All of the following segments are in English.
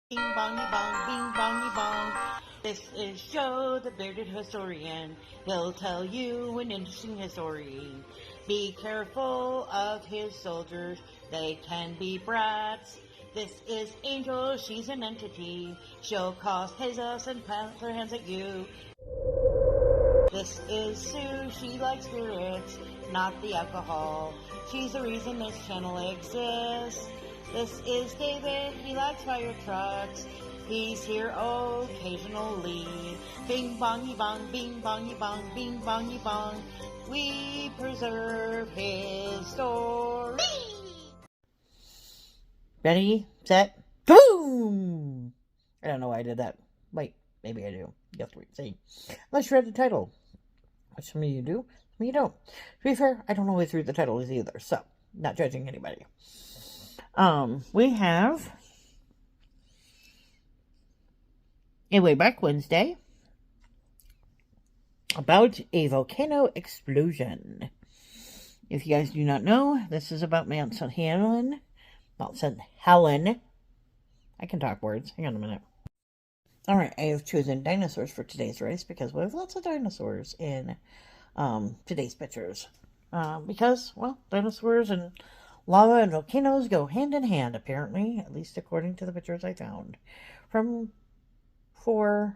Bing bongy bong, bing bongy bong. This is Joe, the bearded historian. He'll tell you an interesting story. Be careful of his soldiers, they can be brats. This is Angel, she's an entity. She'll cause chaos and plant her hands at you. This is Sue, she likes spirits, not the alcohol. She's the reason this channel exists. This is David, he likes fire trucks. He's here occasionally. Bing bongy bong, bing bongy bong, bing bongy bong. We preserve his story. Ready, set, boom! I don't know why I did that. Wait, maybe I do. You have to wait and see. Unless you read the title. Which some of you do, some of you don't. To be fair, I don't always read the titles either, so not judging anybody. We have a Wayback Wednesday about a volcano explosion. If you guys do not know, this is about Mount St. Helen. I can talk words. Hang on a minute. Alright, I have chosen dinosaurs for today's race because we have lots of dinosaurs in today's pictures. Because, well, dinosaurs and lava and volcanoes go hand in hand, apparently, at least according to the pictures I found. From 3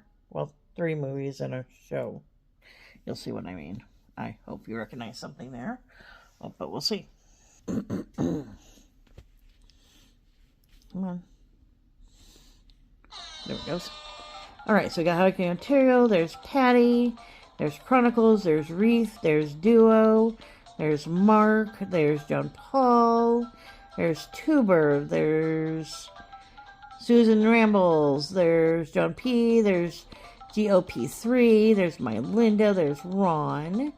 movies and a show. You'll see what I mean. I hope you recognize something there. Well, but we'll see. Come on. There it goes. Alright, so we got Hurricane Ontario, there's Patty, there's Chronicles, there's Reef, there's Duo, there's Mark, there's John Paul, there's Tuber, there's Susan Rambles, there's John P, there's GOP3, there's My Linda, there's Ron.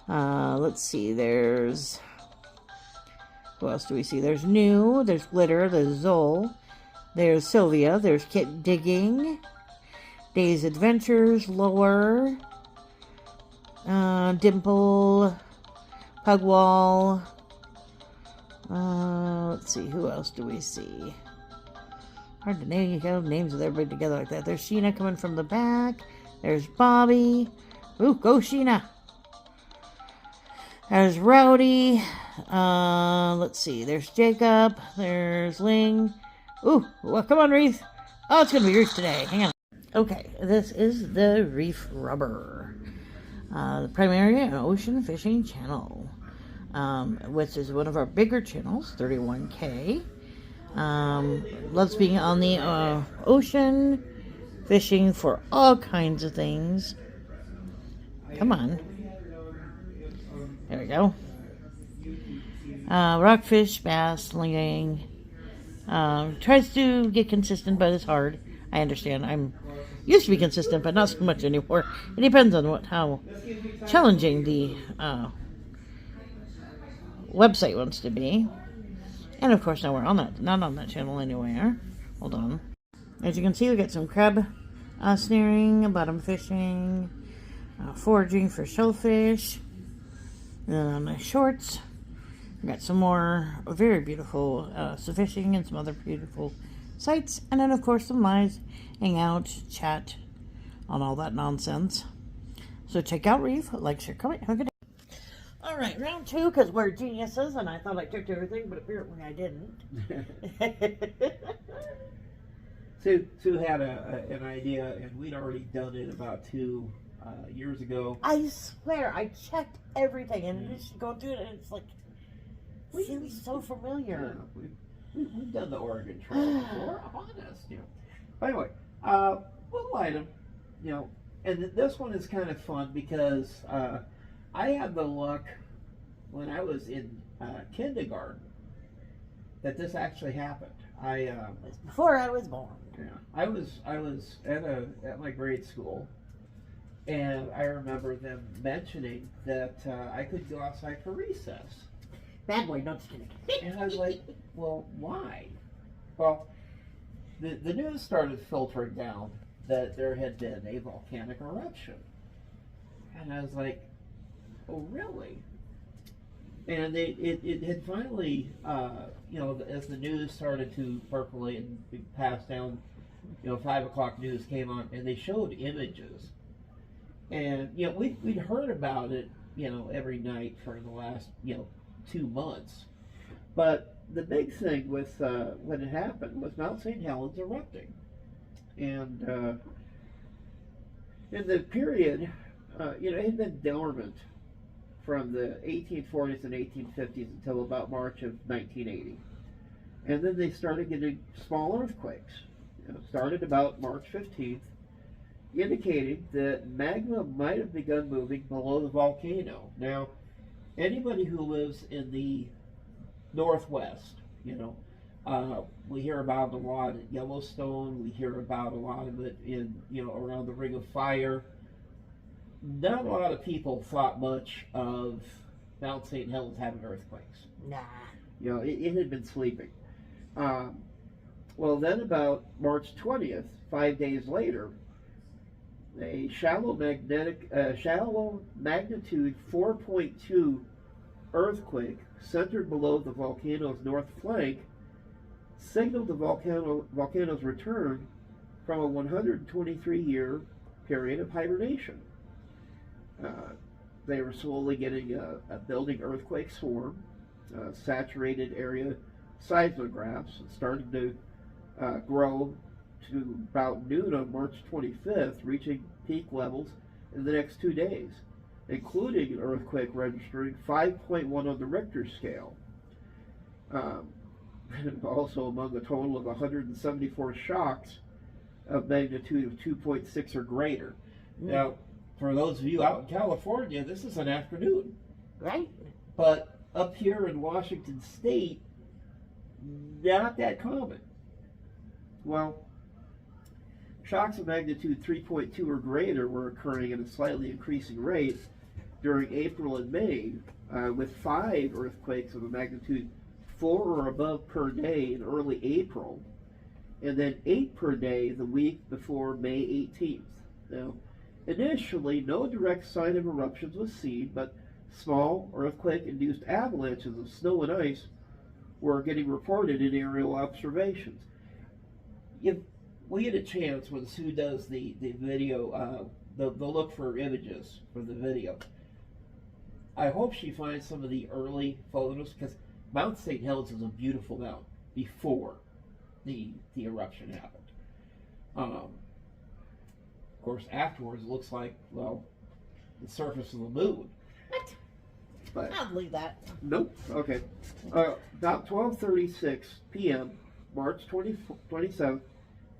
Let's see, there's... Who else do we see? There's New, there's Glitter, there's Zol, there's Sylvia, there's Kit Digging, Day's Adventures, Lower, Dimple, Pugwall. Let's see, who else do we see? Hard to name, you have names of everybody together like that. There's Sheena coming from the back. There's Bobby. Ooh, go Sheena. There's Rowdy. Let's see, there's Jacob. There's Ling. Ooh, well, come on, Reef. Oh, it's going to be Reef today. Hang on. Okay, this is the Reef Rubber, the primary ocean fishing channel, which is one of our bigger channels, 31K. Loves being on the ocean, fishing for all kinds of things. Come on. There we go. Rockfish, bass, slinging. Tries to get consistent, but it's hard. I understand. I'm used to be consistent, but not so much anymore. It depends on how challenging the website wants to be. And of course, now we're not on that channel anywhere. Hold on. As you can see, we got some crab snaring, bottom fishing, foraging for shellfish. And then on the shorts, we got some more very beautiful fishing and some other beautiful sites. And then, of course, some lives, hang out, chat, on all that nonsense. So check out Reef, like, share, comment, have a good day. Alright, round 2, because we're geniuses, and I thought I took everything, but apparently I didn't. Sue had an idea, and we'd already done it about 2 years ago. I swear, I checked everything, and just go do it, and it's like, it seems so familiar. Yeah, we've done the Oregon Trail before, I'm honest, you know. But anyway, little item, you know, and this one is kind of fun because I had the luck when I was in kindergarten that this actually happened. It was before I was born. Yeah, I was at my grade school, and I remember them mentioning that I could go outside for recess. Bad boy, no, just kidding. And I was like, well, why? Well, the news started filtering down that there had been a volcanic eruption. And I was like, oh, really? And it had finally, you know, as the news started to percolate and be passed down 5 o'clock news came on, and they showed images. And, we'd heard about it, every night for the last, 2 months. But the big thing with when it happened was Mount St. Helens erupting. And in the period, it had been dormant from the 1840s and 1850s until about March of 1980. And then they started getting small earthquakes. Started about March 15th, indicating that magma might have begun moving below the volcano. Now, anybody who lives in the Northwest, we hear about a lot at Yellowstone. We hear about a lot of it in, around the Ring of Fire. Not a lot of people thought much of Mount St. Helens having earthquakes. Nah. It had been sleeping. Well, then about March 20th, 5 days later, a shallow magnitude 4.2 earthquake centered below the volcano's north flank signaled the volcano's return from a 123-year period of hibernation. They were slowly getting a building earthquake swarm, saturated area seismographs, and started to grow to about noon on March 25th, reaching peak levels in the next 2 days, including an earthquake registering 5.1 on the Richter scale. Also among a total of 174 shocks of magnitude of 2.6 or greater. Now, for those of you out in California, this is an afternoon. Right. But up here in Washington State, not that common. Well, shocks of magnitude 3.2 or greater were occurring at a slightly increasing rate during April and May, with 5 earthquakes of a magnitude 4 or above per day in early April, and then 8 per day the week before May 18th. Now, initially, no direct sign of eruptions was seen, but small earthquake-induced avalanches of snow and ice were getting reported in aerial observations. If we get a chance when Sue does the video, the look for images for the video, I hope she finds some of the early photos, because Mount St. Helens is a beautiful mountain before the eruption happened. Of course, afterwards it looks like, well, the surface of the moon. What? But I'll believe that. nope. Okay. About 12:36 p.m., March 27th,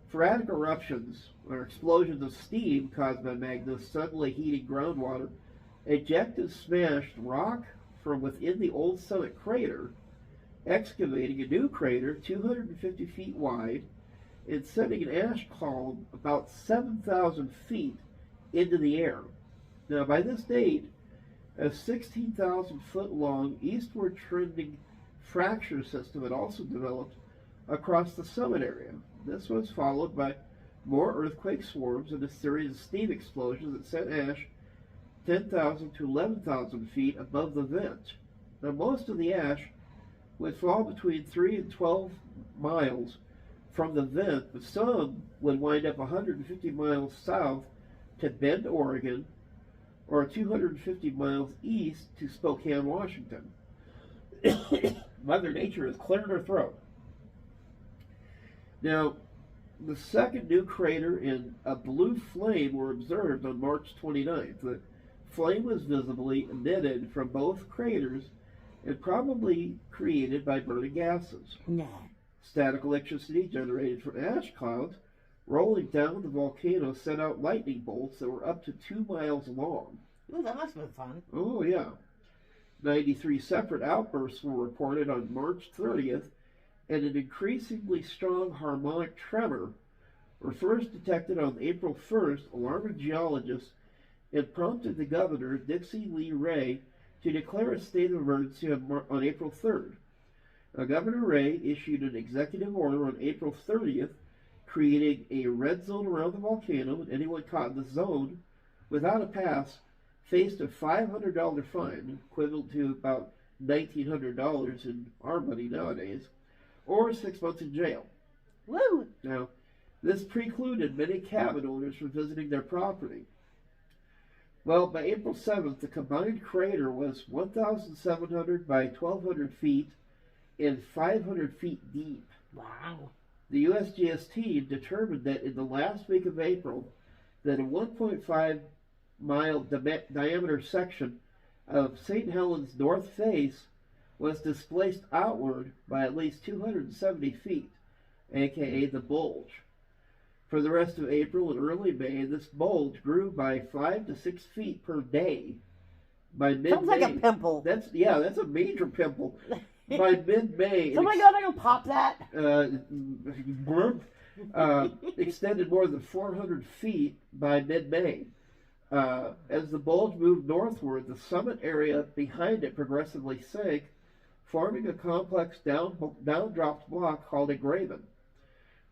sporadic eruptions or explosions of steam caused by magma suddenly heating groundwater ejected smashed rock from within the old summit crater, excavating a new crater 250 feet wide and sending an ash column about 7,000 feet into the air. Now, by this date, a 16,000 foot long eastward trending fracture system had also developed across the summit area. This was followed by more earthquake swarms and a series of steam explosions that sent ash 10,000 to 11,000 feet above the vent. Now, most of the ash would fall between 3 and 12 miles from the vent, but some would wind up 150 miles south to Bend, Oregon, or 250 miles east to Spokane, Washington. Mother Nature is clearing her throat. Now, the second new crater and a blue flame were observed on March 29th. The flame was visibly emitted from both craters and probably created by burning gases. Nah. Static electricity generated from ash clouds rolling down the volcano sent out lightning bolts that were up to 2 miles long. Ooh, that must have been fun. Oh, yeah. 93 separate outbursts were reported on March 30th, and an increasingly strong harmonic tremor were first detected on April 1st, alarming geologists and prompted the governor, Dixie Lee Ray, to declare a state of emergency on April 3rd. Governor Ray issued an executive order on April 30th, creating a red zone around the volcano, and anyone caught in the zone without a pass faced a $500 fine, equivalent to about $1,900 in our money nowadays, or 6 months in jail. Woo! Now, This precluded many cabin owners from visiting their property. Well, by April 7th, the combined crater was 1,700 by 1,200 feet and 500 feet deep. Wow. The USGS team determined that in the last week of April, that a 1.5-mile diameter section of St. Helens north face was displaced outward by at least 270 feet, aka the bulge. For the rest of April and early May, this bulge grew by 5 to 6 feet per day. By mid-May, sounds like a pimple. That's a major pimple. By mid-May, oh my God, I'm gonna pop that. Extended more than 400 feet by mid-May. As the bulge moved northward, the summit area behind it progressively sank, forming a complex down-dropped block called a graben.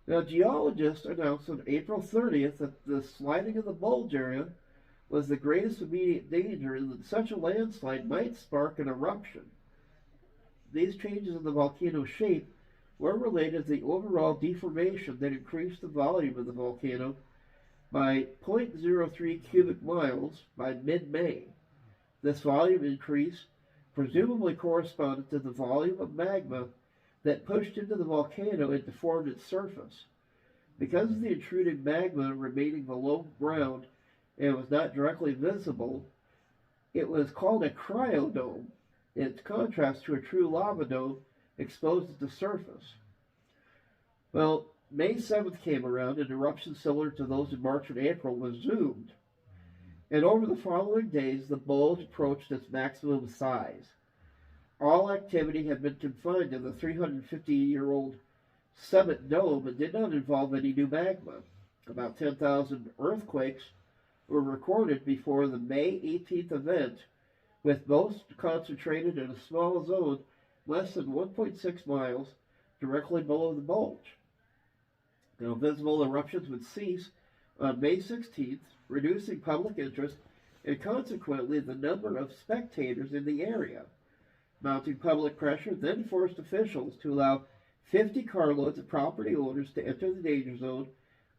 Now, geologists announced on April 30th that the sliding of the bulge area was the greatest immediate danger and that such a landslide might spark an eruption. These changes in the volcano's shape were related to the overall deformation that increased the volume of the volcano by 0.03 cubic miles by mid-May. This volume increase presumably corresponded to the volume of magma that pushed into the volcano and deformed its surface. Because of the intruding magma remaining below ground and was not directly visible, it was called a cryodome, in contrast to a true lava dome exposed at the surface. Well, May 7th came around and eruptions similar to those in March and April resumed. And over the following days, the bulge approached its maximum size. All activity had been confined to the 350-year-old summit dome and did not involve any new magma. About 10,000 earthquakes were recorded before the May 18th event, with most concentrated in a small zone less than 1.6 miles directly below the bulge. Now, visible eruptions would cease on May 16th, reducing public interest and consequently the number of spectators in the area. Mounting public pressure then forced officials to allow 50 carloads of property owners to enter the danger zone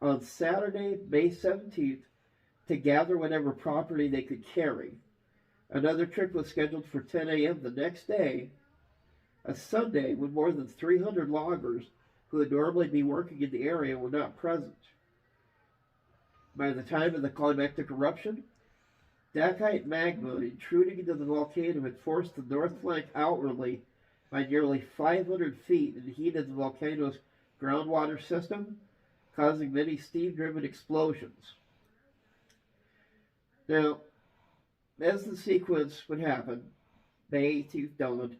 on Saturday, May 17th, to gather whatever property they could carry. Another trip was scheduled for 10 a.m. the next day, a Sunday when more than 300 loggers who would normally be working in the area were not present. By the time of the climactic eruption, dacite magma intruding into the volcano had forced the north flank outwardly by nearly 500 feet and heated the volcano's groundwater system, causing many steam-driven explosions. Now, as the sequence would happen, May 18th dawned,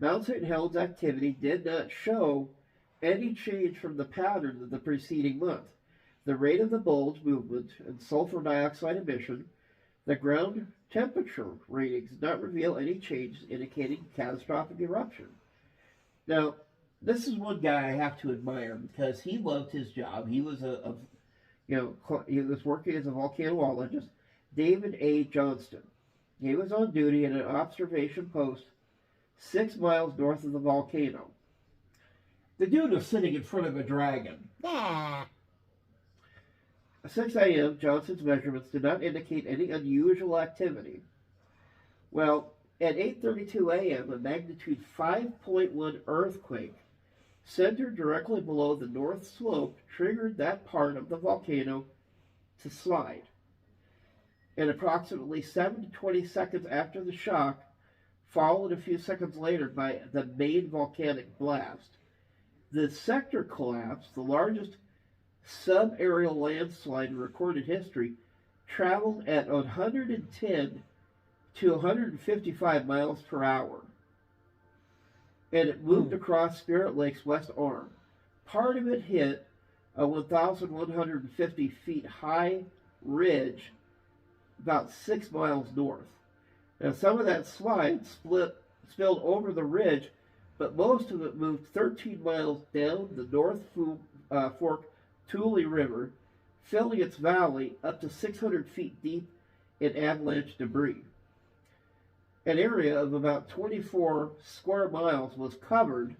Mount St. Helens activity did not show any change from the pattern of the preceding month. The rate of the bulge movement and sulfur dioxide emission, the ground temperature readings did not reveal any changes indicating catastrophic eruption. Now, this is one guy I have to admire because he loved his job. He was he was working as a volcanologist, David A. Johnston. He was on duty at an observation post 6 miles north of the volcano. The dude was sitting in front of a dragon. Yeah. At 6 a.m., Johnson's measurements did not indicate any unusual activity. Well, at 8:32 a.m., a magnitude 5.1 earthquake centered directly below the north slope triggered that part of the volcano to slide. And approximately 7 to 20 seconds after the shock, followed a few seconds later by the main volcanic blast. The sector collapse, the largest subaerial landslide in recorded history, traveled at 110 to 155 miles per hour. And it moved across Spirit Lake's west arm. Part of it hit a 1,150 feet high ridge about 6 miles north. Now, some of that slide spilled over the ridge, but most of it moved 13 miles down the North Fork Tule River, filling its valley up to 600 feet deep in avalanche debris. An area of about 24 square miles was covered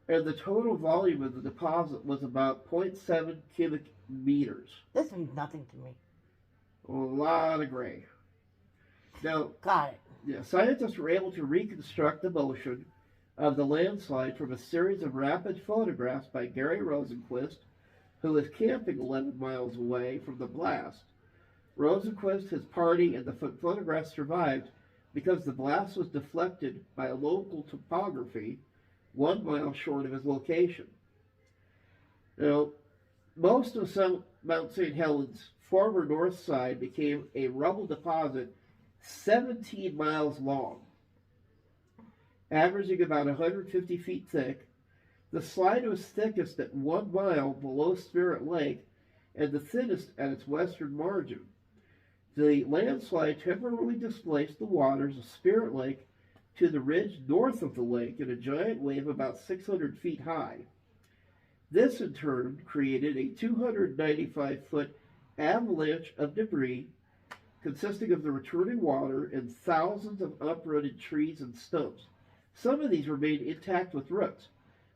and the total volume of the deposit was about zero point 0.7 cubic meters. This means nothing to me. A lot of gray. Now, Got it. yeah, scientists were able to reconstruct the motion of the landslide from a series of rapid photographs by Gary Rosenquist, who was camping 11 miles away from the blast. Rosenquist, his party, and the photographs survived because the blast was deflected by local topography 1 mile short of his location. Now, most of Mount St. Helens' former north side became a rubble deposit 17 miles long, averaging about 150 feet thick. The slide was thickest at 1 mile below Spirit Lake and the thinnest at its western margin. The landslide temporarily displaced the waters of Spirit Lake to the ridge north of the lake in a giant wave about 600 feet high. This, in turn, created a 295-foot avalanche of debris consisting of the returning water and thousands of uprooted trees and stumps. Some of these remained intact with roots,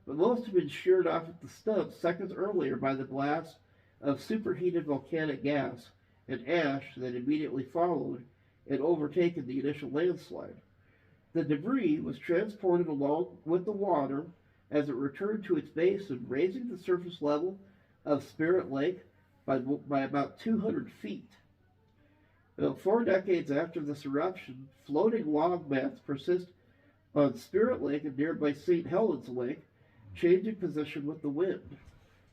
but most had been sheared off at the stumps seconds earlier by the blast of superheated volcanic gas and ash that immediately followed and overtaken the initial landslide. The debris was transported along with the water as it returned to its basin, raising the surface level of Spirit Lake by about 200 feet. Now, 4 decades after this eruption, floating log mats persist on Spirit Lake and nearby St. Helens Lake, changing position with the wind.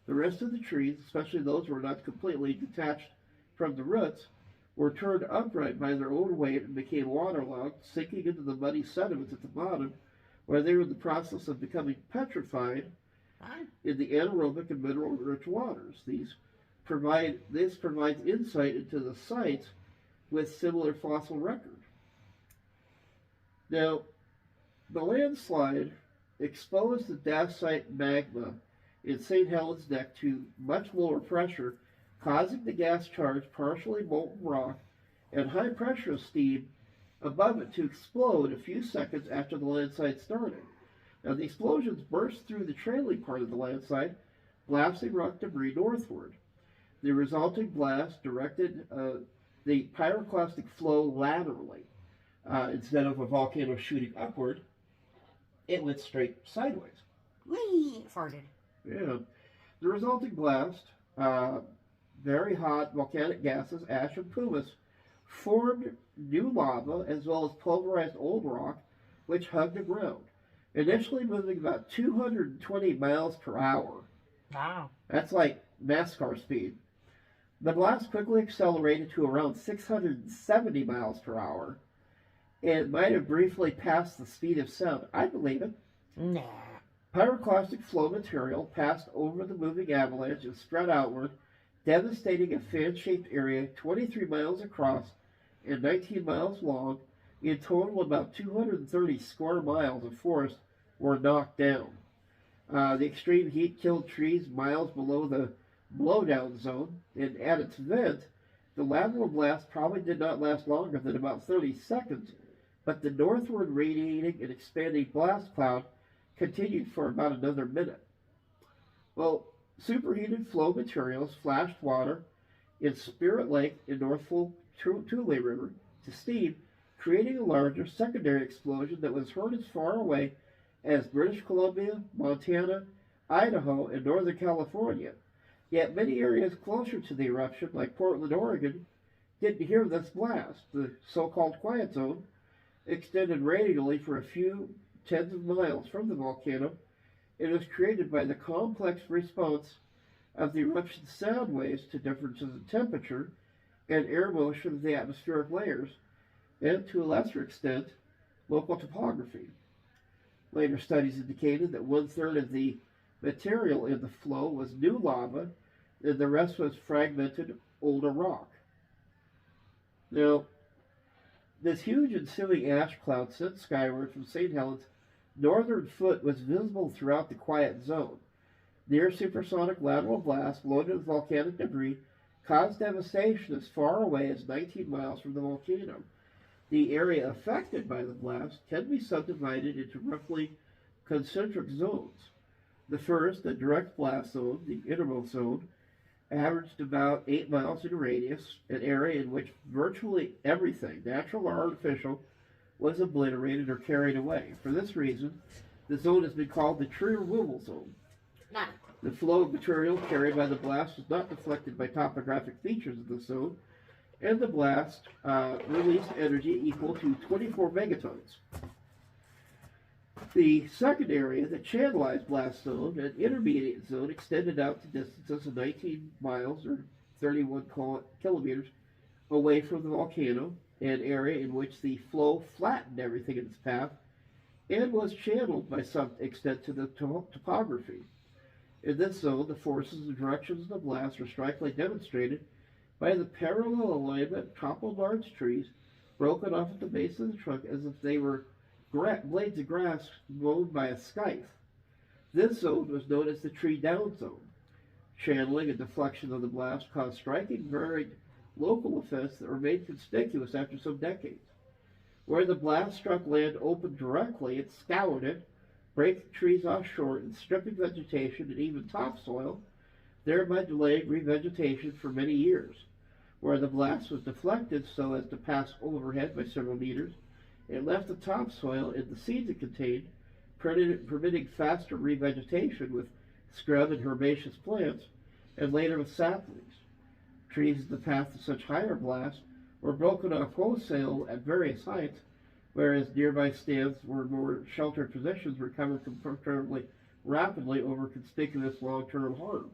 The rest of the trees, especially those who were not completely detached from the roots, were turned upright by their own weight and became waterlogged, sinking into the muddy sediments at the bottom, where they were in the process of becoming petrified in the anaerobic and mineral-rich waters. This provides insight into the sites with similar fossil record. Now, the landslide exposed the dacite magma in St. Helens Neck to much lower pressure, causing the gas charge, partially molten rock, and high pressure steam above it to explode a few seconds after the landslide started. Now, the explosions burst through the trailing part of the landslide, blasting rock debris northward. The resulting blast directed the pyroclastic flow laterally. Instead of a volcano shooting upward, it went straight sideways. Whee! Farted. Yeah. The resulting blast, very hot volcanic gases, ash and pumice, formed new lava as well as pulverized old rock, which hugged the ground, initially moving about 220 miles per hour. Wow. That's like NASCAR speed. The blast quickly accelerated to around 670 miles per hour. It might have briefly passed the speed of sound. I believe it. Nah. Pyroclastic flow material passed over the moving avalanche and spread outward, devastating a fan-shaped area 23 miles across and 19 miles long. In total, about 230 square miles of forest were knocked down. The extreme heat killed trees miles below the blowdown zone, and at its vent, the lateral blast probably did not last longer than about 30 seconds, but the northward radiating and expanding blast cloud continued for about another minute. Well, superheated flow materials flashed water in Spirit Lake and North Tule River to steam, creating a larger secondary explosion that was heard as far away as British Columbia, Montana, Idaho, and Northern California. Yet many areas closer to the eruption, like Portland, Oregon, didn't hear this blast. The so-called quiet zone extended radially for a few tens of miles from the volcano. It was created by the complex response of the eruption's sound waves to differences in temperature and air motion of the atmospheric layers, and to a lesser extent, local topography. Later studies indicated that 1/3 of the material in the flow was new lava, and the rest was fragmented older rock. Now, this huge ensuing ash cloud sent skyward from St. Helens' northern foot was visible throughout the quiet zone. Near supersonic lateral blasts loaded with volcanic debris caused devastation as far away as 19 miles from the volcano. The area affected by the blast can be subdivided into roughly concentric zones. The first, the direct blast zone, the interval zone, averaged about 8 miles in radius, an area in which virtually everything, natural or artificial, was obliterated or carried away. For this reason, the zone has been called the tree removal zone. Nah. The flow of material carried by the blast was not deflected by topographic features of the zone, and the blast released energy equal to 24 megatons. The second area, the channelized blast zone, an intermediate zone, extended out to distances of 19 miles or 31 kilometers away from the volcano, an area in which the flow flattened everything in its path and was channeled by some extent to the topography. In this zone, the forces and directions of the blast were strikingly demonstrated by the parallel alignment of toppled large trees broken off at the base of the trunk as if they were blades of grass mown by a scythe. This zone was known as the tree down zone. Channeling and deflection of the blast caused striking, varied local effects that remained conspicuous after some decades. Where the blast struck land open directly, it scoured it, breaking trees offshore and stripping vegetation and even topsoil, thereby delaying revegetation for many years. Where the blast was deflected so as to pass overhead by several meters, it left the topsoil and the seeds it contained, permitting faster revegetation with scrub and herbaceous plants, and later with saplings. Trees in the path of such higher blasts were broken off wholesale at various heights, whereas nearby stands were more sheltered positions recovered comparatively rapidly over conspicuous long-term harm.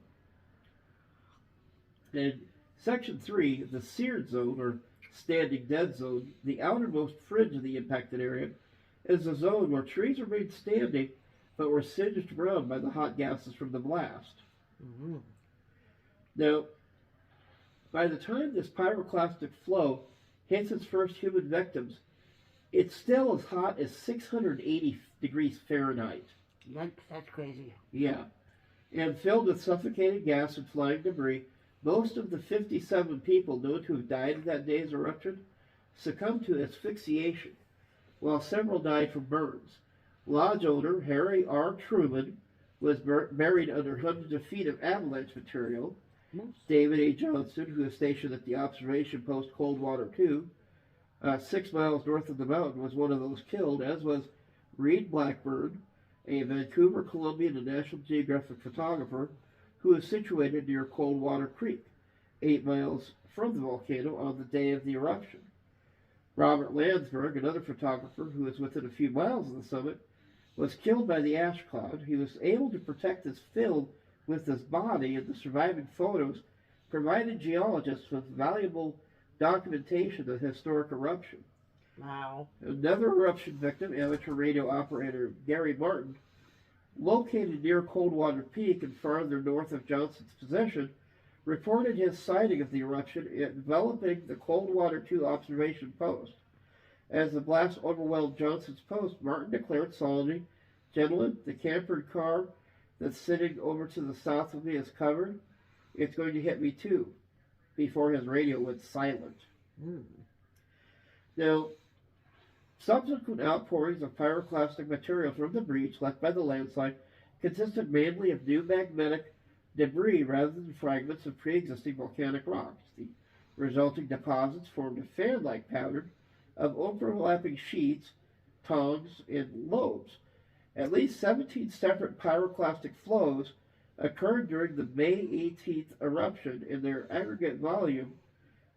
In Section 3, the seared zone, or standing dead zone, the outermost fringe of the impacted area, is a zone where trees remained standing but were singed brown by the hot gases from the blast. Mm-hmm. Now, by the time this pyroclastic flow hits its first human victims, it's still as hot as 680 degrees Fahrenheit. Yikes, that's crazy. Yeah. And filled with suffocating gas and flying debris, most of the 57 people known to have died in that day's eruption succumbed to asphyxiation, while several died from burns. Lodge owner Harry R. Truman was buried under hundreds of feet of avalanche material. David A. Johnston, who was stationed at the observation post Coldwater 2, 6 miles north of the mountain, was one of those killed, as was Reed Blackburn, a Vancouver, Columbian, and National Geographic photographer who is situated near Coldwater Creek, 8 miles from the volcano on the day of the eruption. Robert Landsberg, another photographer who was within a few miles of the summit, was killed by the ash cloud. He was able to protect his film with his body, and the surviving photos provided geologists with valuable documentation of the historic eruption. Wow. Another eruption victim, amateur radio operator Gary Martin, located near Coldwater Peak and farther north of Johnson's position, reported his sighting of the eruption enveloping the Coldwater 2 observation post. As the blast overwhelmed Johnson's post, Martin declared solemnly, "Gentlemen, the campered car that's sitting over to the south of me is covered. It's going to hit me too," before his radio went silent. Now, subsequent outpourings of pyroclastic material from the breach left by the landslide consisted mainly of new magmatic debris rather than fragments of pre-existing volcanic rocks. The resulting deposits formed a fan-like pattern of overlapping sheets, tongues, and lobes. At least 17 separate pyroclastic flows occurred during the May 18th eruption, and their aggregate volume,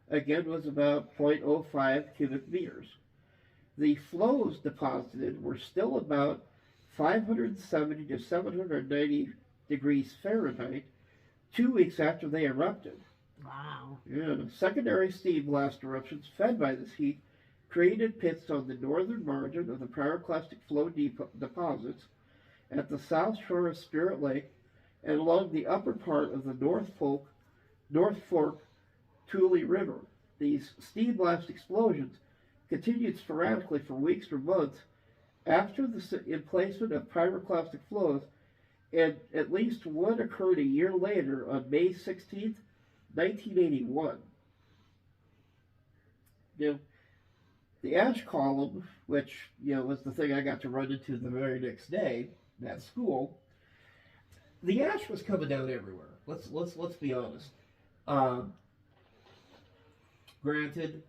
again, was about 0.05 cubic meters. The flows deposited were still about 570 to 790 degrees Fahrenheit 2 weeks after they erupted. Wow. Yeah. Secondary steam blast eruptions fed by this heat created pits on the northern margin of the pyroclastic flow deposits at the south shore of Spirit Lake and along the upper part of the North Fork Tule River. These steam blast explosions continued sporadically for weeks or months after the emplacement of pyroclastic flows, and at least one occurred a year later on May 16th, 1981. Now, the ash column, which was the thing I got to run into the very next day at school, the ash was coming down everywhere. Let's be honest. Um, Granted,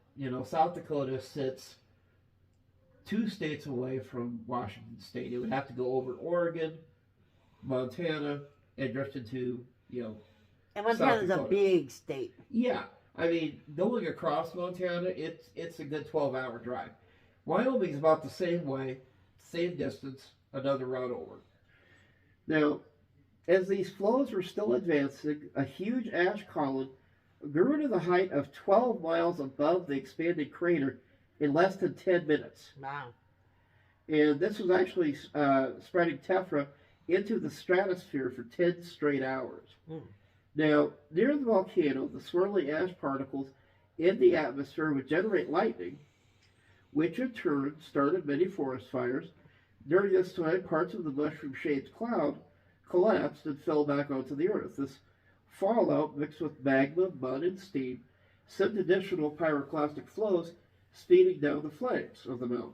South Dakota sits 2 states away from Washington State. It would have to go over Oregon, Montana, and drift into And South Montana's a Dakota. big state. Yeah, I mean, going across Montana, it's a good 12-hour drive. Wyoming's about the same way, same distance, another route over. Now, as these flows were still advancing, a huge ash column grew to the height of 12 miles above the expanded crater in less than 10 minutes. Wow. And this was actually spreading tephra into the stratosphere for 10 straight hours. Mm. Now, near the volcano, the swirling ash particles in the atmosphere would generate lightning, which in turn started many forest fires. During this time, parts of the mushroom-shaped cloud collapsed and fell back onto the earth. This fallout, mixed with magma, mud, and steam, sent additional pyroclastic flows speeding down the flanks of the mountain.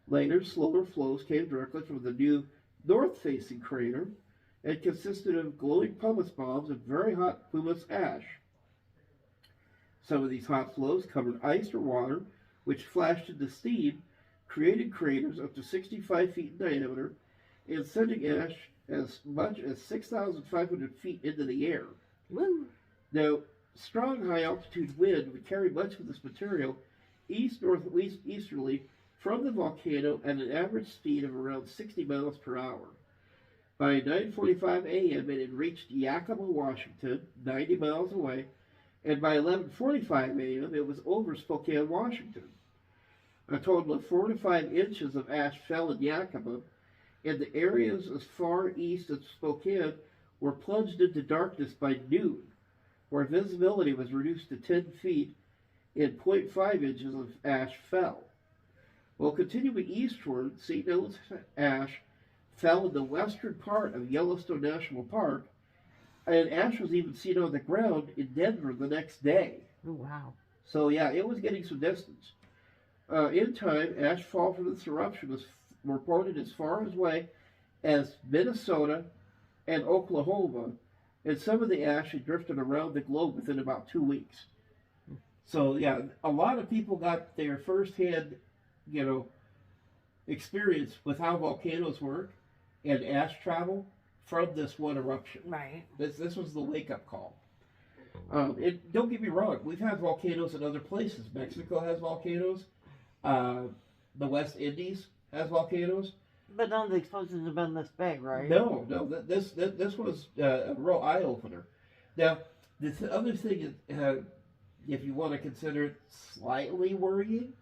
Later, slower flows came directly from the new north-facing crater and consisted of glowing pumice bombs and very hot pumice ash. Some of these hot flows covered ice or water, which flashed into steam, creating craters up to 65 feet in diameter, and sending ash as much as 6,500 feet into the air. Woo. Now, strong high-altitude wind would carry much of this material easterly from the volcano at an average speed of around 60 miles per hour. By 9:45 a.m., it had reached Yakima, Washington, 90 miles away, and by 11:45 a.m., it was over Spokane, Washington. A total of 4 to 5 inches of ash fell in Yakima, and the areas as far east as Spokane were plunged into darkness by noon, where visibility was reduced to 10 feet and 0.5 inches of ash fell. While continuing eastward, St. Helens ash fell in the western part of Yellowstone National Park, and ash was even seen on the ground in Denver the next day. Oh, wow. So, yeah, it was getting some distance. In time, ash fall from this eruption was reported as far away as Minnesota and Oklahoma, and some of the ash had drifted around the globe within about 2 weeks. So, yeah, a lot of people got their first-hand, experience with how volcanoes work and ash travel from this one eruption. Right. This was the wake-up call. And don't get me wrong, we've had volcanoes in other places. Mexico has volcanoes. The West Indies has volcanoes. But none of the explosions have been this big, right? No. This was a real eye-opener. Now, the other thing is, if you want to consider it slightly worrying,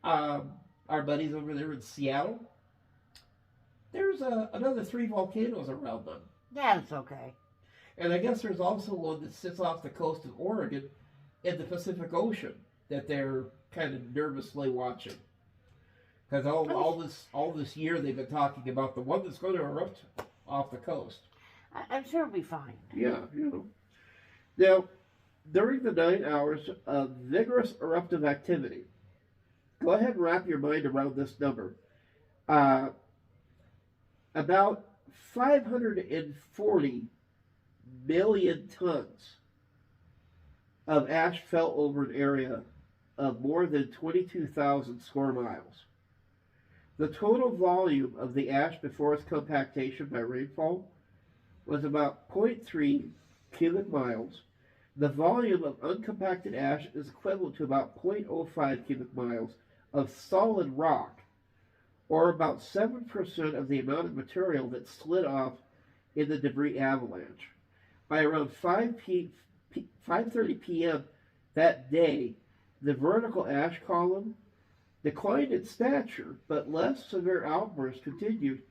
our buddies over there in Seattle, there's another 3 volcanoes around them. That's okay. And I guess there's also one that sits off the coast of Oregon in the Pacific that they're kind of nervously watching. Because all this year they've been talking about the one that's going to erupt off the coast. I'm sure it'll be fine. Yeah, Now, during the 9 hours of vigorous eruptive activity, go ahead and wrap your mind around this number. About 540 million tons of ash fell over an area of more than 22,000 square miles. The total volume of the ash before its compactation by rainfall was about 0.3 cubic miles. The volume of uncompacted ash is equivalent to about 0.05 cubic miles of solid rock, or about 7% of the amount of material that slid off in the debris avalanche. By around 5:30 p.m. that day, the vertical ash column declined in stature, but less severe outbursts continued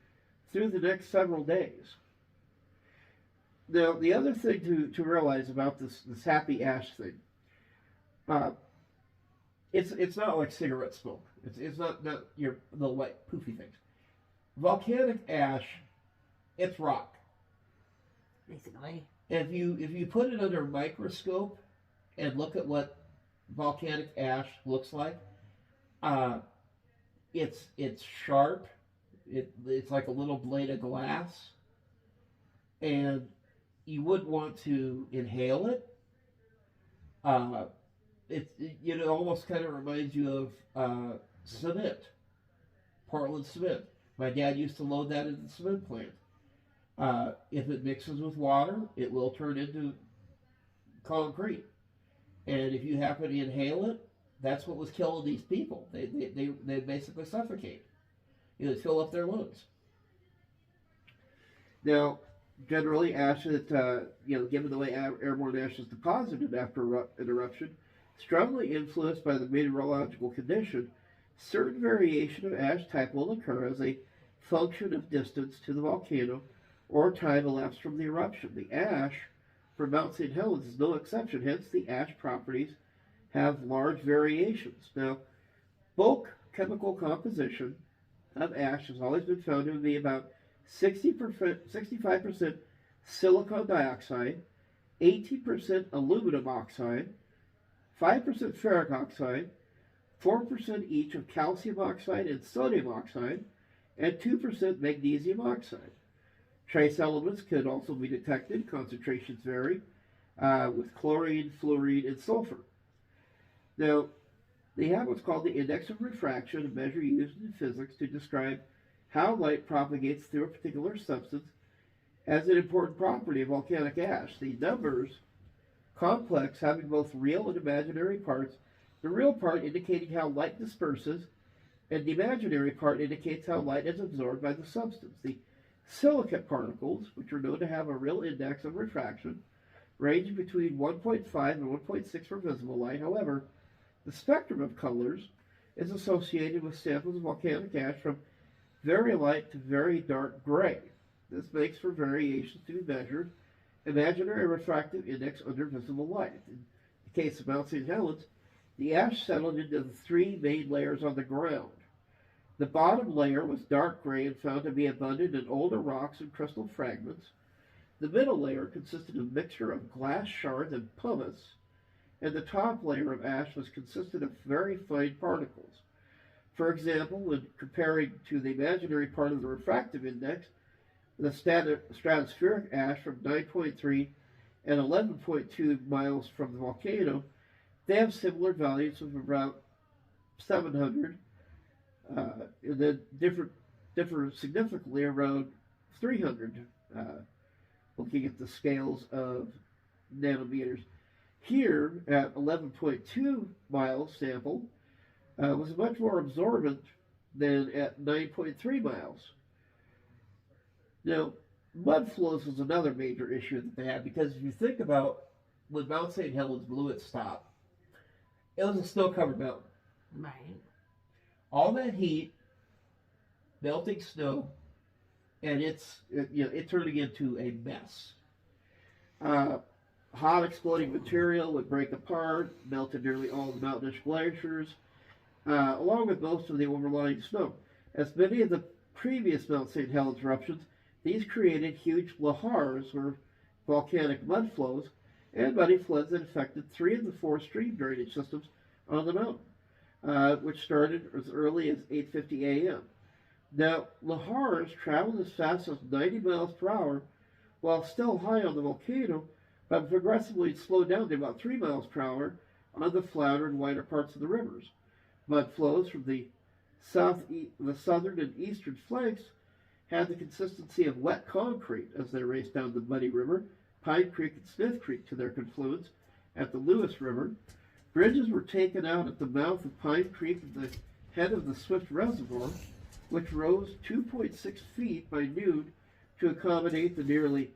through the next several days. Now, the other thing to realize about this happy ash thing, it's not like cigarette smoke. It's not your little white poofy things. Volcanic ash, it's rock. Basically. If you put it under a microscope and look at what volcanic ash looks like, it's sharp. It's like a little blade of glass. and you wouldn't want to inhale it. Uh, it almost kind of reminds you of cement, Portland cement. My dad used to load that in the cement plant. If it mixes with water, it will turn into concrete. And if you happen to inhale it, that's what was killing these people. They basically suffocate. They fill up their lungs. Now, generally, ash that, given the way airborne ash is deposited after an eruption, strongly influenced by the meteorological condition, certain variation of ash type will occur as a function of distance to the volcano or time elapsed from the eruption. The ash from Mount St. Helens is no exception, hence the ash properties have large variations. Now, bulk chemical composition of ash has always been found to be about 65% silicon dioxide, 18% aluminum oxide, 5% ferric oxide, 4% each of calcium oxide and sodium oxide, and 2% magnesium oxide. Trace elements can also be detected. Concentrations vary with chlorine, fluorine, and sulfur. Now, they have what's called the index of refraction, a measure used in physics to describe how light propagates through a particular substance as an important property of volcanic ash. The numbers, complex, having both real and imaginary parts, the real part indicating how light disperses, and the imaginary part indicates how light is absorbed by the substance. The silicate particles, which are known to have a real index of refraction, range between 1.5 and 1.6 for visible light. However, the spectrum of colors is associated with samples of volcanic ash from very light to very dark gray. This makes for variations to be measured. Imaginary refractive index under visible light. In the case of Mount St. Helens, the ash settled into the three main layers on the ground. The bottom layer was dark gray and found to be abundant in older rocks and crystal fragments. The middle layer consisted of a mixture of glass shards and pumice, and the top layer of ash was consisted of very fine particles. For example, when comparing to the imaginary part of the refractive index, the stratospheric ash from 9.3 and 11.2 miles from the volcano, they have similar values of around 700, and then differ significantly around 300, looking at the scales of nanometers. Here, at 11.2 miles sample, was much more absorbent than at 9.3 miles. Now, mud flows was another major issue that they had, because if you think about when Mount St. Helens blew its top, it was a snow-covered mountain. Right. All that heat, melting snow, and it turning into a mess. Hot exploding material would break apart, melted nearly all the mountainous glaciers, along with most of the overlying snow. As many of the previous Mount St. Helens eruptions, these created huge lahars, or volcanic mud flows, and muddy floods that affected 3 of the 4 stream drainage systems on the mountain, which started as early as 8:50 a.m. Now, lahars traveled as fast as 90 miles per hour while still high on the volcano, but progressively slowed down to about 3 miles per hour on the flatter and wider parts of the rivers. Mud flows from the southern and eastern flanks had the consistency of wet concrete as they raced down the muddy river, Pine Creek and Smith Creek, to their confluence at the Lewis River. Bridges were taken out at the mouth of Pine Creek and the head of the Swift Reservoir, which rose 2.6 feet by noon to accommodate the nearly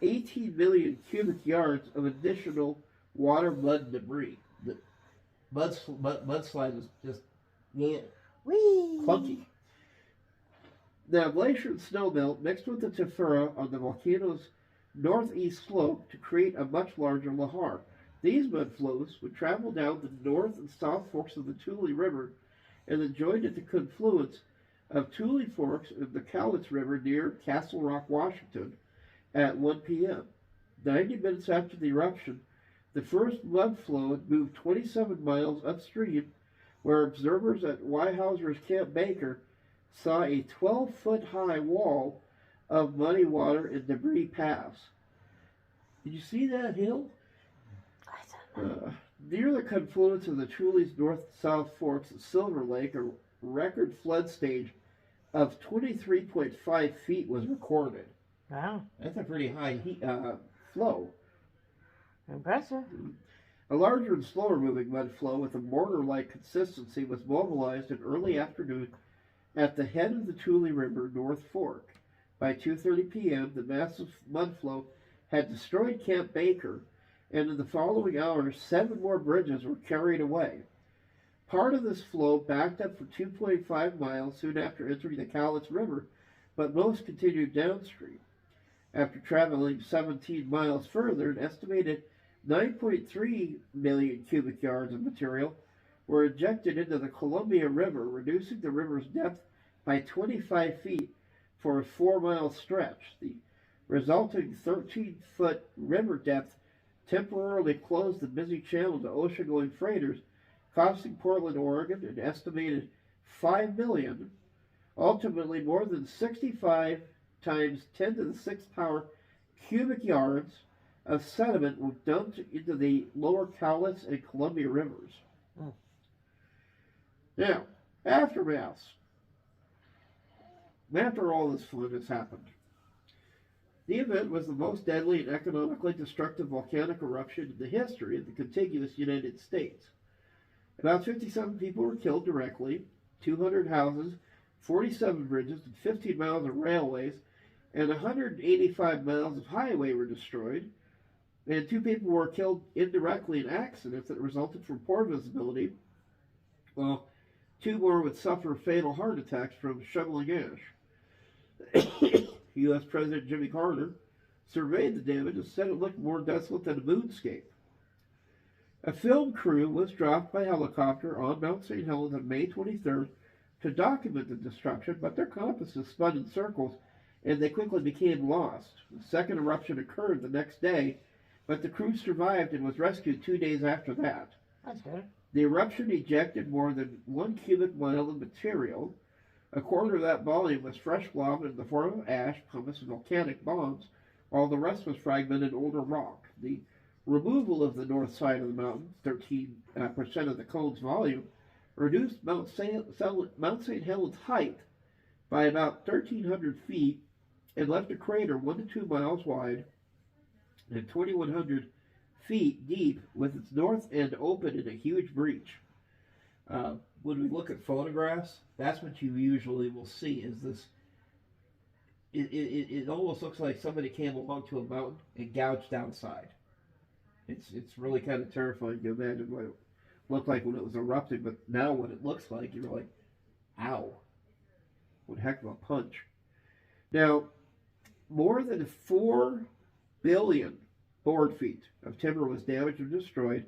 18 million cubic yards of additional water, mud, and debris. The mudslide was just clunky. Now, glacier and snowmelt mixed with the tephra on the volcano's northeast slope to create a much larger lahar. These mud flows would travel down the north and south forks of the Tule River and then joined at the confluence of Tule Forks and the Cowlitz River near Castle Rock, Washington at 1 p.m. 90 minutes after the eruption, the first mud flow had moved 27 miles upstream, where observers at Weyerhaeuser's Camp Baker saw a 12-foot high wall of muddy water and debris pass. Did you see that hill? Near the confluence of the Truly's north-south forks at Silver Lake, a record flood stage of 23.5 feet was recorded. Wow. That's a pretty high flow. Impressive. A larger and slower moving mud flow with a mortar-like consistency was mobilized in early afternoon at the head of the Tule River North Fork. By 2:30 p.m., the massive mud flow had destroyed Camp Baker, and in the following hours, 7 more bridges were carried away. Part of this flow backed up for 2.5 miles soon after entering the Cowlitz River, but most continued downstream. After traveling 17 miles further, an estimated 9.3 million cubic yards of material were injected into the Columbia River, reducing the river's depth by 25 feet for a 4-mile stretch. The resulting 13-foot river depth temporarily closed the busy channel to ocean-going freighters, costing Portland, Oregon an estimated $5 million, ultimately more than 65 times 10 to the 6th power cubic yards of sediment were dumped into the lower Cowlitz and Columbia rivers. Now, aftermath. After all this flood has happened, the event was the most deadly and economically destructive volcanic eruption in the history of the contiguous United States. About 57 people were killed directly, 200 houses, 47 bridges, and 15 miles of railways, and 185 miles of highway were destroyed, and 2 people were killed indirectly in accidents that resulted from poor visibility, while 2 more would suffer fatal heart attacks from shoveling ash. U.S. President Jimmy Carter surveyed the damage and said it looked more desolate than a moonscape. A film crew was dropped by helicopter on Mount St. Helens on May 23rd to document the destruction, but their compasses spun in circles and they quickly became lost. The second eruption occurred the next day, but the crew survived and was rescued 2 days after that. That's good. The eruption ejected more than 1 cubic mile of material. A quarter of that volume was fresh lava in the form of ash, pumice, and volcanic bombs, while the rest was fragmented older rock. The removal of the north side of the mountain, 13% of the cone's volume, reduced Mount St. Helens' height by about 1,300 feet and left a crater 1 to 2 miles wide and 2,100 feet deep, with its north end open in a huge breach. When we look at photographs, that's what you usually will see, is this, it almost looks like somebody came along to a mountain and gouged outside. It's really kind of terrifying to imagine what it looked like when it was erupting, but now what it looks like, you're like, ow. What a heck of a punch. Now, more than 4 billion board feet of timber was damaged or destroyed,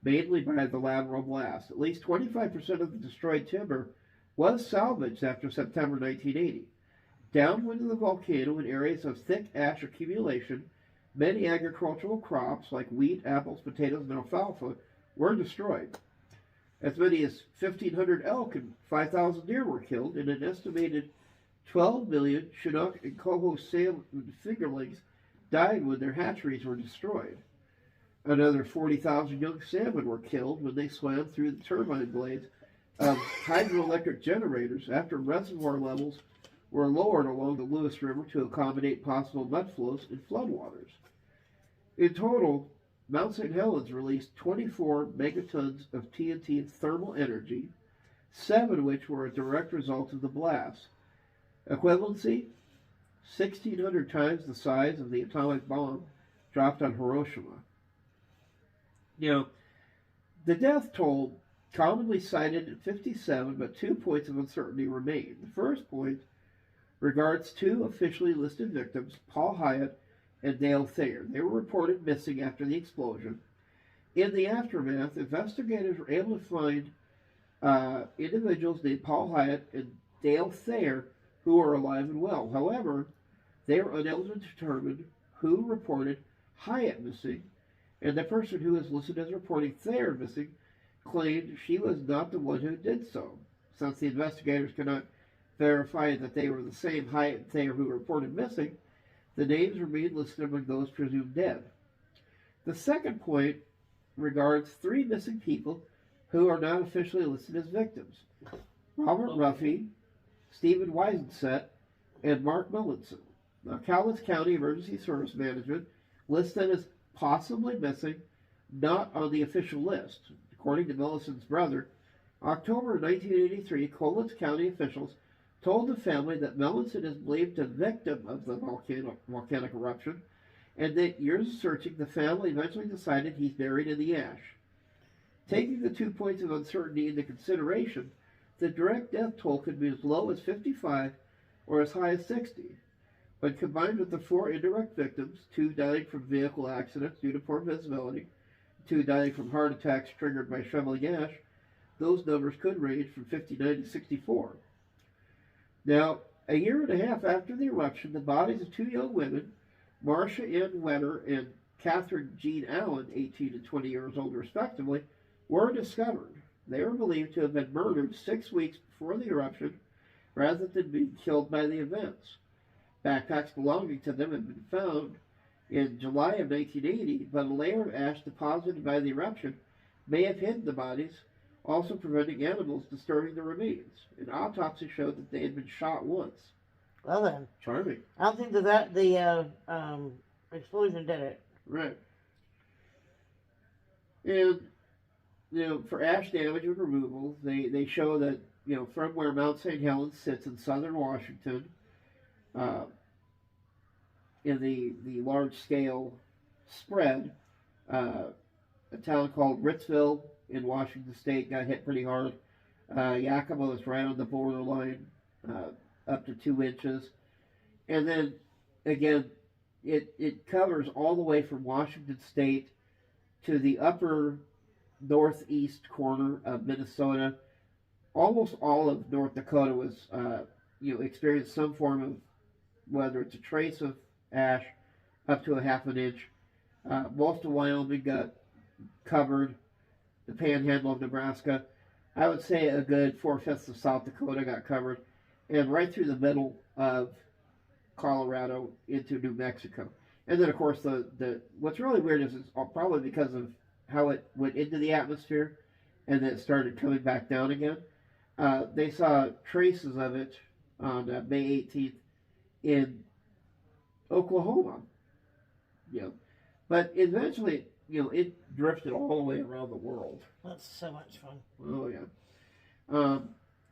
mainly by the lateral blast. At least 25% of the destroyed timber was salvaged after September 1980. Downwind of the volcano, in areas of thick ash accumulation, many agricultural crops like wheat, apples, potatoes, and alfalfa were destroyed. As many as 1,500 elk and 5,000 deer were killed, and an estimated 12 million Chinook and coho salmon fingerlings died when their hatcheries were destroyed. Another 40,000 young salmon were killed when they swam through the turbine blades of hydroelectric generators after reservoir levels were lowered along the Lewis River to accommodate possible mudflows and floodwaters. In total, Mount St. Helens released 24 megatons of TNT thermal energy, 7 of which were a direct result of the blast. Equivalency, 1,600 times the size of the atomic bomb dropped on Hiroshima. Now, the death toll commonly cited at 57, but 2 points of uncertainty remain. The first point regards 2 officially listed victims, Paul Hyatt and Dale Thayer. They were reported missing after the explosion. In the aftermath, investigators were able to find individuals named Paul Hyatt and Dale Thayer who are alive and well. However, they were unable to determine who reported Hyatt missing, and the person who is listed as reporting Thayer missing claimed she was not the one who did so. Since the investigators cannot verifying that they were the same height they who reported missing, the names remain listed among those presumed dead. The second point regards 3 missing people who are not officially listed as victims: Robert Ruffy, Stephen Weisenset, and Mark Mullinson. Now, Cowlitz County Emergency Service Management lists them as possibly missing, not on the official list. According to Mullison's brother, October 1983, Cowlitz County officials told the family that Mullinson is believed a victim of the volcanic eruption, and that years of searching, the family eventually decided he's buried in the ash. Taking the 2 points of uncertainty into consideration, the direct death toll could be as low as 55 or as high as 60. When combined with the 4 indirect victims, 2 dying from vehicle accidents due to poor visibility, 2 dying from heart attacks triggered by shoveling ash, those numbers could range from 59 to 64. Now, a year and a half after the eruption, the bodies of 2 young women, Marcia Ann Wetter and Catherine Jean Allen, 18 and 20 years old respectively, were discovered. They were believed to have been murdered 6 weeks before the eruption rather than being killed by the events. Backpacks belonging to them had been found in July of 1980, but a layer of ash deposited by the eruption may have hidden the bodies, also preventing animals disturbing the remains. An autopsy showed that they had been shot once. Well then. Charming. I don't think that the explosion did it. Right. And, for ash damage and removal, they show that, from where Mount St. Helens sits in southern Washington, in the large-scale spread, a town called Ritzville in Washington State got hit pretty hard. Yakima is right on the borderline, up to 2 inches. And then, again, it covers all the way from Washington State to the upper northeast corner of Minnesota. Almost all of North Dakota was, experienced some form of, whether it's a trace of ash up to a half an inch. Most of Wyoming got covered. The panhandle of Nebraska. I would say a good 4/5 of South Dakota got covered. And right through the middle of Colorado into New Mexico. And then, of course, the what's really weird is it's probably because of how it went into the atmosphere and then it started coming back down again. They saw traces of it on May 18th in Oklahoma. But eventually, it drifted all the way around the world. That's so much fun. Oh, yeah.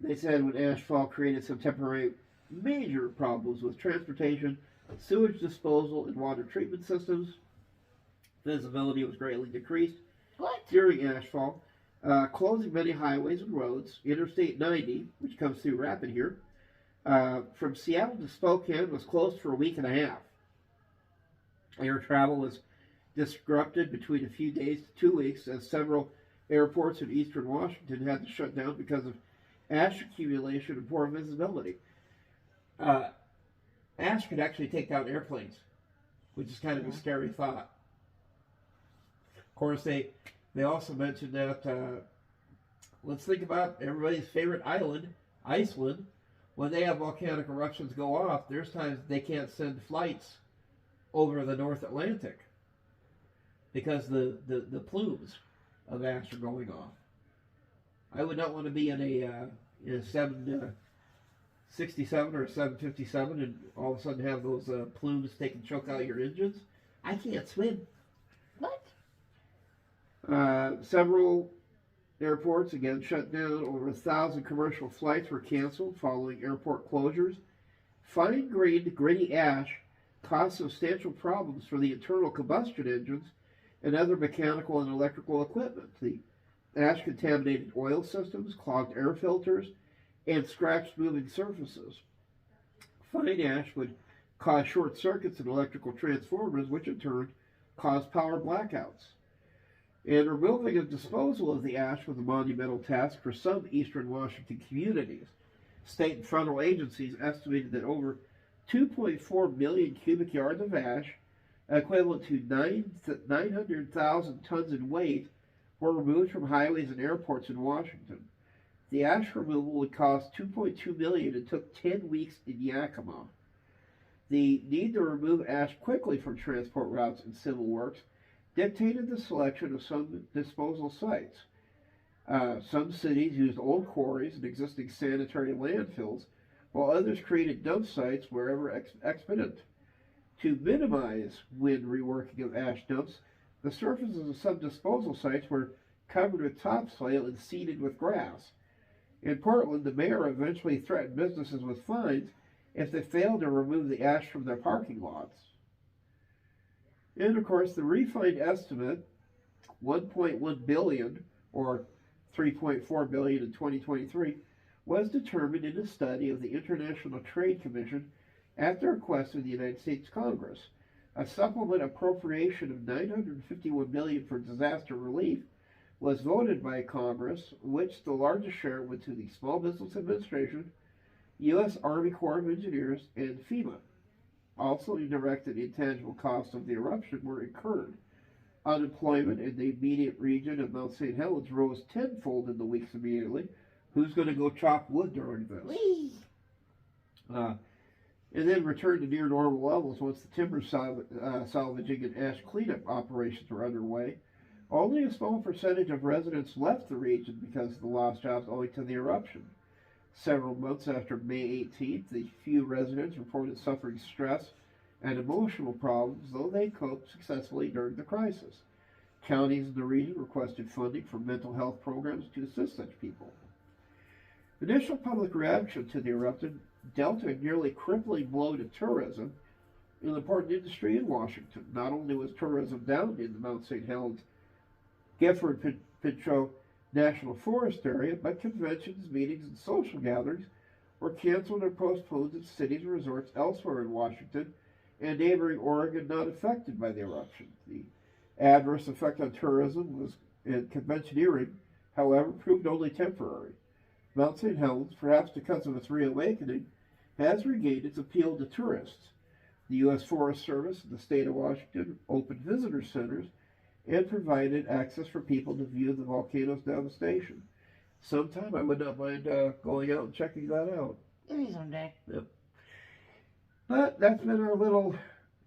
They said when ashfall created some temporary major problems with transportation, sewage disposal, and water treatment systems. Visibility was greatly decreased during ashfall, closing many highways and roads. Interstate 90, which comes through Rapid here, from Seattle to Spokane was closed for a week and a half. Air travel was disrupted between a few days to 2 weeks as several airports in eastern Washington had to shut down because of ash accumulation and poor visibility. Ash could actually take down airplanes, which is kind of a scary thought. Of course, they also mentioned that, let's think about everybody's favorite island, Iceland. When they have volcanic eruptions go off, there's times they can't send flights over the North Atlantic because the plumes of ash are going off. I would not want to be in a 767 or a 757 and all of a sudden have those plumes take and choke out your engines. I can't swim. What? Several airports again shut down. Over 1,000 commercial flights were canceled following airport closures. Fine-grained, gritty ash caused substantial problems for the internal combustion engines and other mechanical and electrical equipment. The ash contaminated oil systems, clogged air filters, and scratched moving surfaces. Fine ash would cause short circuits in electrical transformers, which in turn caused power blackouts. And removing and disposal of the ash was a monumental task for some eastern Washington communities. State and federal agencies estimated that over 2.4 million cubic yards of ash, equivalent to 900,000 tons in weight, were removed from highways and airports in Washington. The ash removal would cost $2.2 million and took 10 weeks in Yakima. The need to remove ash quickly from transport routes and civil works dictated the selection of some disposal sites. Some cities used old quarries and existing sanitary landfills, while others created dump sites wherever expedient. To minimize wind reworking of ash dumps, the surfaces of some disposal sites were covered with topsoil and seeded with grass. In Portland, the mayor eventually threatened businesses with fines if they failed to remove the ash from their parking lots. And of course, the refined estimate, $1.1 billion or $3.4 billion in 2023, was determined in a study of the International Trade Commission at the request of the United States Congress. A supplement appropriation of $951 million for disaster relief was voted by Congress, which the largest share went to the Small Business Administration, U.S. Army Corps of Engineers, and FEMA. Also, indirect and intangible costs of the eruption were incurred. Unemployment in the immediate region of Mount St. Helens rose tenfold in the weeks immediately. Who's going to go chop wood during this? And then returned to near normal levels once the timber salvaging and ash cleanup operations were underway. Only a small percentage of residents left the region because of the lost jobs owing to the eruption. Several months after May 18th, the few residents reported suffering stress and emotional problems, though they coped successfully during the crisis. Counties in the region requested funding for mental health programs to assist such people. Initial public reaction to the eruption dealt a nearly crippling blow to tourism, an important industry in Washington. Not only was tourism down in the Mount St. Helens Gifford-Pinchot National Forest area, but conventions, meetings, and social gatherings were canceled or postponed in cities and resorts elsewhere in Washington and neighboring Oregon not affected by the eruption. The adverse effect on tourism and conventioneering, however, proved only temporary. Mount St. Helens, perhaps because of its reawakening, has regained its appeal to tourists. The U.S. Forest Service and the state of Washington opened visitor centers and provided access for people to view the volcano's devastation. Sometime I would not mind going out and checking that out. Maybe someday. Yep. But that's been our little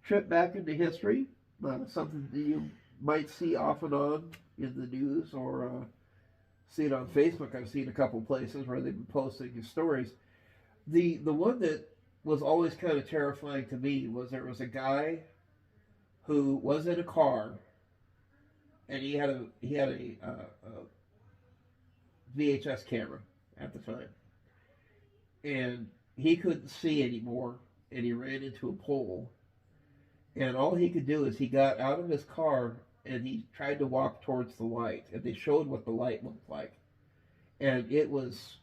trip back into history. Something that you might see off and on in the news or see it on Facebook. I've seen a couple places where they've been posting his stories. The one that was always kind of terrifying to me was there was a guy who was in a car, and he had a VHS camera at the time, and he couldn't see anymore, and he ran into a pole, and all he could do is he got out of his car and he tried to walk towards the light, and they showed what the light looked like, and it was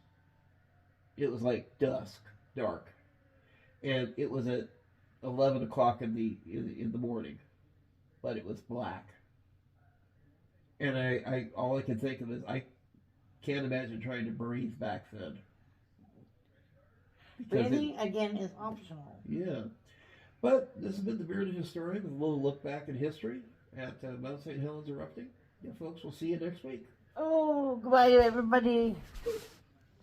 like dusk, dark, and it was at 11 o'clock in the morning, but it was black. And I all I can think of is I can't imagine trying to breathe back then. Breathing, again, is optional. Yeah. But this has been the Bearded Historian with a little look back in history at Mount St. Helens erupting. Yeah, folks, we'll see you next week. Oh, goodbye, everybody.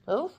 Oh?